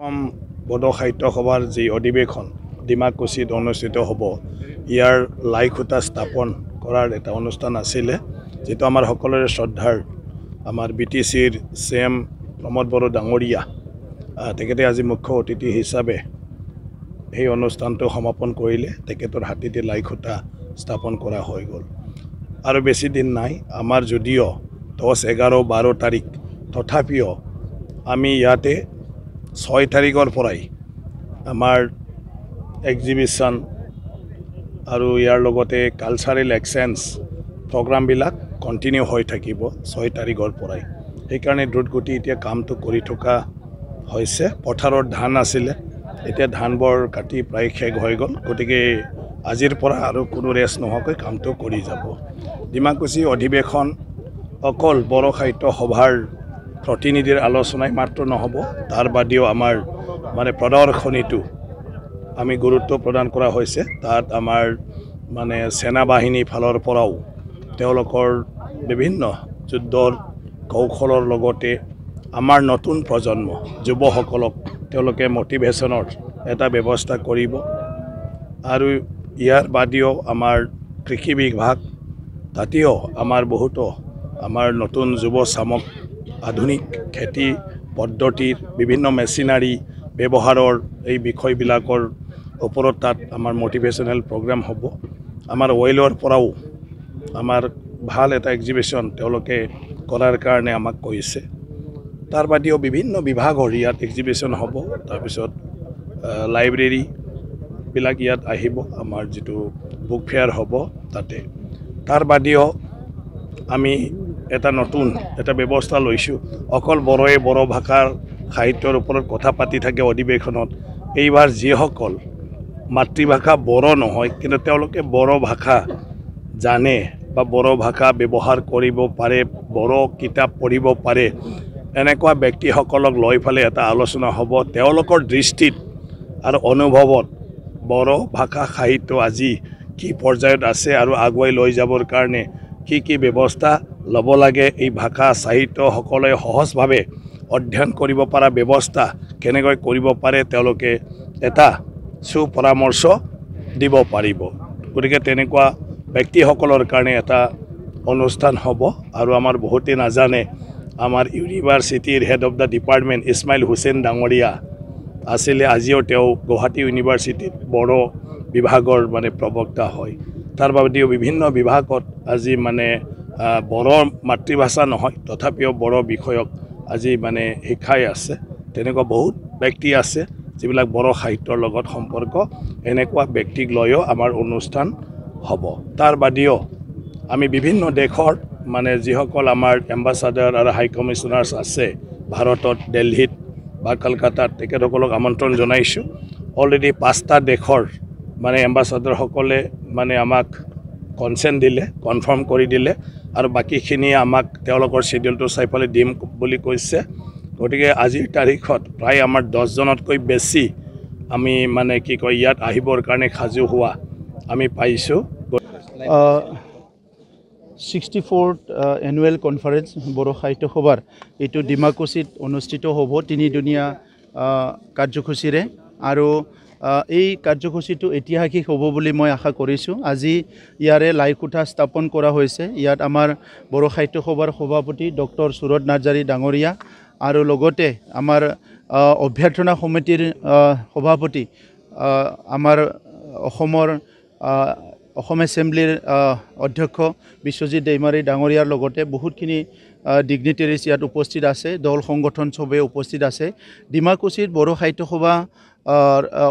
বড়ো সাহিত্য সভাৰ যি অধিৱেশন ডিমাকুছিত অনুষ্ঠিত হ'ব ইয়াৰ লাই খুঁটা স্থাপন কৰাৰ এটা অনুষ্ঠান আছিলে যেটো আমাৰ সকলোৰে শ্ৰদ্ধাৰ আমাৰ BTCৰ CM প্ৰমোদ বড়ো ডাঙৰীয়া তেখেতে আজি মুখ্য অতিথি হিচাপে এই অনুষ্ঠানটো সমাপন কৰিলে তেখেতৰ হাতেদি লাই খুঁটা স্থাপন কৰা হৈ গ'ল আৰু বেছি দিন নাই আমাৰ যদিও 10, 11, 12 তাৰিখ তথাপিও আমি ইয়াতে 6 তাৰিখৰ পৰাই আমাৰ এক্সিবিশন আৰু ইয়াৰ লগতে কালচাৰেল এক্সচেঞ্জ প্ৰগ্ৰামবিলাক কন্টিনিউ হৈ থাকিব 6 তাৰিখৰ পৰাই সেইকাৰণে দ্ৰুতগতি এতিয়া কামটো কৰি থকা হৈছে পথাৰৰ ধান আছিলে এতিয়া ধানবোৰ কাটি প্ৰায় শেষ হৈ গ'ল গতিকে আজিৰ পৰা আৰু কোনো ৰেষ্ট নোহোৱাকৈ কামটো কৰি যাব ডিমাকুছি অধিৱেশন অকল বড়ো সাহিত্য সভাৰ প্ৰতিনিধিৰ আলোচনাই মাত্ৰ নহ'ব তাৰ বাদেও আমাৰ মানে প্ৰদৰ্শনীটো আমি গুৰুত্ব প্ৰদান কৰা হৈছে তাত আমাৰ মানে সেনা বাহিনী ফালৰ পৰাও তেওঁলোকৰ বিভিন্ন যুদ্ধৰ কৌশলৰ লগতে আমাৰ নতুন প্ৰজন্ম যুৱসকলক তেওঁলোকে মোটিভেশ্যনৰ এটা ব্যৱস্থা কৰিব আৰু ইয়াৰ বাদেও আমাৰ কৃষি বিভাগ তাতেও আমাৰ বহুতো আমাৰ নতুন যুৱ চামক আধুনিক খেতি পদ্ধতিৰ বিভিন্ন মেচিনাৰী ব্যৱহাৰৰ এই বিষয়বিলাকৰ ওপৰত তাত আমাৰ মোটিভেশ্যনেল প্ৰগ্ৰাম হ'ব আমাৰ অইলৰ পৰাও আমাৰ ভাল এটা এক্সিবিশন তেওঁলোকে কৰাৰ কাৰণে আমাক কৈছে তাৰ বাদেও বিভিন্ন বিভাগৰ ইয়াত এক্সিবিশন হ'ব তাৰপিছত লাইব্ৰেৰী বিলাক ইয়াত আহিব আমাৰ যেটো বুক ফেয়াৰ হ'ব তাতে তাৰ বাদেও আমি এটা নতুন এটা ব্যৱস্থা লৈছো অকল বড়ো ভাষাৰ সাহিত্যৰ ওপৰত কথা পাতি থাকে অধিৱেশনত এইবাৰ যিসকল মাতৃভাষা বড়ো নহয় কিন্তু তেওঁলোকে বড়ো ভাষা জানে বা বড়ো ভাষা ব্যৱহাৰ কৰিব পাৰে বড়ো কিতাপ পঢ়িব পাৰে এনেকুৱা ব্যক্তিসকলক লৈ ফালে এটা আলোচনা হ'ব তেওঁলোকৰ দৃষ্টিত আৰু অনুভৱত বড়ো ভাষা সাহিত্য আজি কি পৰ্যায়ত আছে আৰু আগুৱাই লৈ যাবৰ কাৰণে কি ব্যৱস্থা ল'ব লাগে এই ভাষা সাহিত্য সকলে সহজভাৱে অধ্যয়ন কৰিব পৰা ব্যৱস্থা কেনেকৈ কৰিব পাৰে তেওঁলোকে এটা সুপৰামৰ্শ দিব পাৰিব গতিকে তেনেকুৱা ব্যক্তিসকলৰ কাৰণে এটা অনুষ্ঠান হ'ব আৰু আমাৰ বহুতে নাজানে আমাৰ ইউনিভাৰ্চিটিৰ head of the department Ismail Hussain ডাঙৰীয়া আছিলে আজিও তেওঁ গুৱাহাটী ইউনিভাৰ্চিটিত বড়ো বিভাগৰ মানে প্ৰবক্তা হয় তাৰ বাবেও বিভিন্ন বিভাগত আজি মানে বড়ো মাতৃভাষা নহয় তথাপিও বড়ো বিষয়ক আজি মানে শিকাই আছে তেনেকুৱা বহুত ব্যক্তি আছে যিবিলাক বড়ো সাহিত্যৰ লগত সম্পৰ্ক এনেকুৱা ব্যক্তিক লৈও আমাৰ অনুষ্ঠান হ'ব তাৰ বাদেও আমি বিভিন্ন দেশৰ মানে যিসকল আমাৰ এম্বাছাডাৰ আৰু হাই কমিশনাৰ্ছ আছে ভাৰতত দিল্লীত বা কলকাতাত তেখেতসকলক আমন্ত্ৰণ জনাইছোঁ অলৰেডি 5টা দেশৰ মানে এম্বাছাডাৰ সকলে মানে আমাক কনসেন্ট দিলে কনফাৰ্ম কৰি দিলে আৰু বাকিখিনি আমাক তেওঁলোকৰ শিডিউলটো চাই পেলাই দিম বুলি কৈছে গতিকে আজিৰ তাৰিখত প্ৰায় আমাৰ 10 জনতকৈ বেছি আমি মানে কি কয় ইয়াত আহিবৰ কাৰণে সাজু হোৱা আমি পাইছোঁ 64th এনুৱেল কনফাৰেন্স বড়ো সাহিত্য সভাৰ এইটো ডিমাকুছিত অনুষ্ঠিত হ'ব 3 দিনীয়া কাৰ্যসূচীৰে আৰু এই কাৰ্যসূচীটো ঐতিহাসিক হ'ব বুলি মই আশা কৰিছোঁ আজি ইয়াৰে লাইখুঁটা স্থাপন কৰা হৈছে ইয়াত আমাৰ বড়ো সাহিত্য সভাৰ সভাপতি ডক্টৰ সুৰজ নাৰ্জাৰী ডাঙৰীয়া আৰু লগতে আমাৰ অভ্যৰ্থনা সমিতিৰ সভাপতি আমাৰ অসম এছেম্বলিৰ অধ্যক্ষ বিশ্বজিৎ দৈমাৰী ডাঙৰীয়াৰ লগতে বহুতখিনি ডিগনিটেৰিজ ইয়াত উপস্থিত আছে দল সংগঠন সবে উপস্থিত আছে ডিমাকুছিত বড়ো সাহিত্য সভা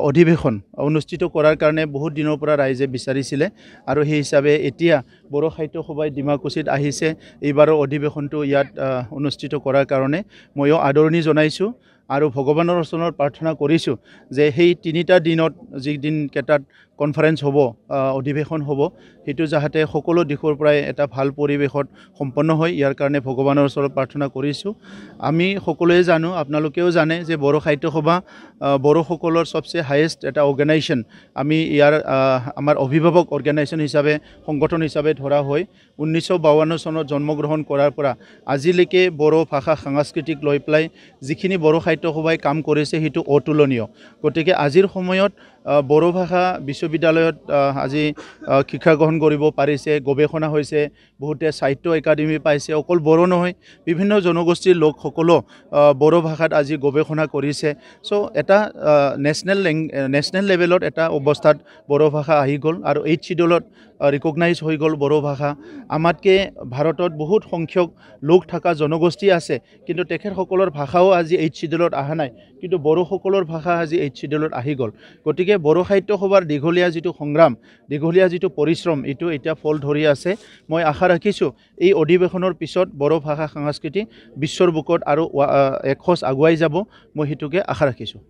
অধিৱেশন অনুষ্ঠিত কৰাৰ কাৰণে বহুত দিনৰ পৰা ৰাইজে বিচাৰিছিলে আৰু সেই হিচাপে এতিয়া বড়ো সাহিত্য সভাই ডিমাকুছিত আহিছে এইবাৰৰ অধিৱেশনটো ইয়াত অনুষ্ঠিত কৰাৰ কাৰণে ময়ো আদৰণি জনাইছোঁ আৰু ভগৱানৰ ওচৰত প্ৰাৰ্থনা কৰিছোঁ যে সেই 3টা দিনত যি দিন কেইটাত কনফাৰেন্স হ'ব, অধিৱেশন হ'ব, সেইটো যাতে সকলো দিশৰ পৰাই এটা ভাল পৰিৱেশত সম্পন্ন হয়, ইয়াৰ কাৰণে ভগৱানৰ ওচৰত প্ৰাৰ্থনা কৰিছোঁ। আমি সকলোৱে জানো, আপোনালোকেও জানে যে বড়ো সাহিত্য সভা বড়োসকলৰ সবচে হায়েষ্ট এটা অৰ্গেনাইজেশ্যন। আমি ইয়াৰ আমাৰ অভিভাৱক অৰ্গেনাইজেশ্যন হিচাপে, সংগঠন হিচাপে ধৰা হয়। 1952 চনত জন্মগ্ৰহণ কৰাৰ পৰা আজিলৈকে বড়ো ভাষা সাংস্কৃতিক লৈ পেলাই যিখিনি বড়ো সাহিত্য সভাই কাম কৰিছে সেইটো অতুলনীয়। গতিকে আজিৰ সময়ত বড়ো ভাষা বিশ্ববিদ্যালয়ত আজি শিক্ষা গ্ৰহণ কৰিব পাৰিছে, গৱেষণা হৈছে, বহুতে সাহিত্য একাডেমি পাইছে। অকল বড়ো নহয়, বিভিন্ন জনগোষ্ঠীৰ লোকসকলো বড়ো ভাষাত আজি গৱেষণা কৰিছে। চ' এটা নেশ্যনেল লেভেলত এটা অৱস্থাত বড়ো ভাষা আহি গ'ল আৰু 8th শিডিউলত ৰিকগনাইজ হৈ গ'ল বড়ো ভাষা। আমাতকৈ ভাৰতত বহুত সংখ্যক লোক থকা জনগোষ্ঠী আছে, কিন্তু তেখেতসকলৰ ভাষাও আজি 8th শিডিউলত অহা নাই, কিন্তু বড়োসকলৰ ভাষা আজি 8th শিডিউলত আহি গ'ল। গতিকে বড়ো সাহিত্য সভাৰ দীঘলীয়া যিটো সংগ্ৰাম, দীঘলীয়া যিটো পৰিশ্ৰম, এইটো এতিয়া ফল ধৰি আছে। মই আশা ৰাখিছোঁ এই অধিৱেশনৰ পিছত বড়ো ভাষা সংস্কৃতি বিশ্বৰ বুকত আৰু এখোজ আগুৱাই যাব, মই সেইটোকে আশা ৰাখিছোঁ।